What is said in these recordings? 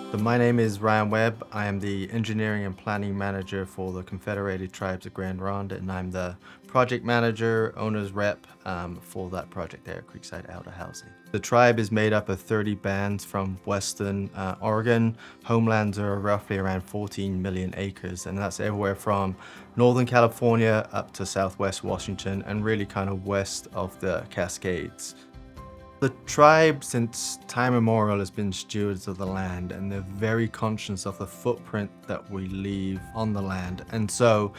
So my name is Ryan Webb. I am the Engineering and Planning Manager for the Confederated Tribes of Grand Ronde, and I'm the Project Manager, Owner's Rep for that project there at Creekside Elder Housing. The tribe is made up of 30 bands from Western Oregon. Homelands are roughly around 14 million acres, and that's everywhere from Northern California up to Southwest Washington and really kind of west of the Cascades. The tribe, since time immemorial, has been stewards of the land, and they're very conscious of the footprint that we leave on the land. And so,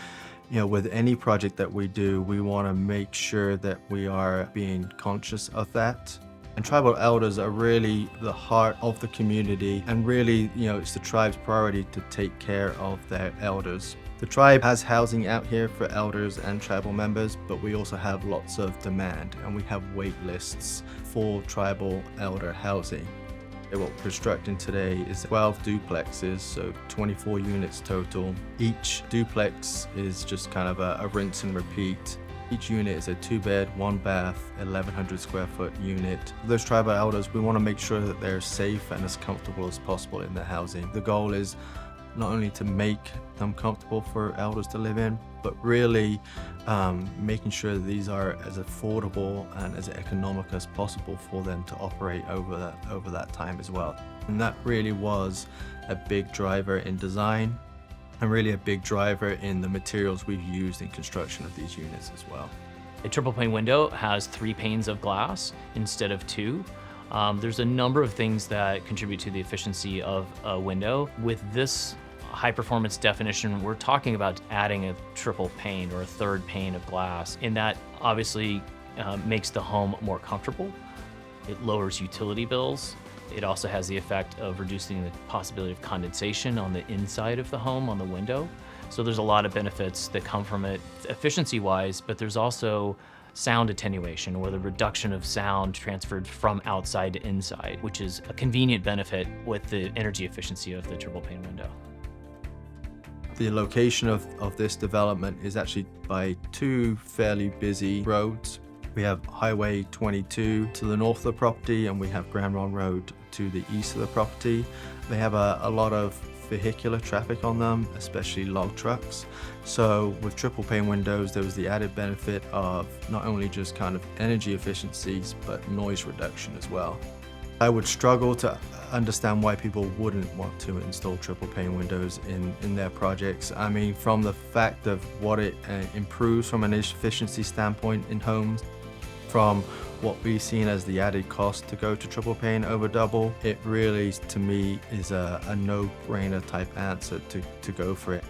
with any project that we do, we want to make sure that we are being conscious of that. And tribal elders are really the heart of the community, and really, it's the tribe's priority to take care of their elders. The tribe has housing out here for elders and tribal members, but we also have lots of demand, and we have wait lists for tribal elder housing. What we're constructing today is 12 duplexes, so 24 units total. Each duplex is just kind of a rinse and repeat. Each unit is a 2-bed, 1-bath, 1,100 square foot unit. For those tribal elders, we want to make sure that they're safe and as comfortable as possible in their housing. The goal is not only to make them comfortable for elders to live in, but really making sure that these are as affordable and as economic as possible for them to operate over that time as well. And that really was a big driver in design, and really a big driver in the materials we've used in construction of these units as well. A triple pane window has 3 panes of glass instead of 2. There's a number of things that contribute to the efficiency of a window. With this high performance definition, we're talking about adding a triple pane or a 3rd pane of glass, and that obviously makes the home more comfortable. It lowers utility bills. It also has the effect of reducing the possibility of condensation on the inside of the home, on the window. So there's a lot of benefits that come from it efficiency-wise, but there's also sound attenuation, or the reduction of sound transferred from outside to inside, which is a convenient benefit with the energy efficiency of the triple pane window. The location of this development is actually by 2 fairly busy roads. We have Highway 22 to the north of the property, and we have Grand Ronde Road to the east of the property. They have a lot of vehicular traffic on them, especially log trucks. So with triple pane windows, there was the added benefit of not only just kind of energy efficiencies, but noise reduction as well. I would struggle to understand why people wouldn't want to install triple pane windows in their projects. I mean, from the fact of what it improves from an efficiency standpoint in homes, from what we've seen as the added cost to go to triple pane over double, it really, to me, is a no-brainer type answer to go for it.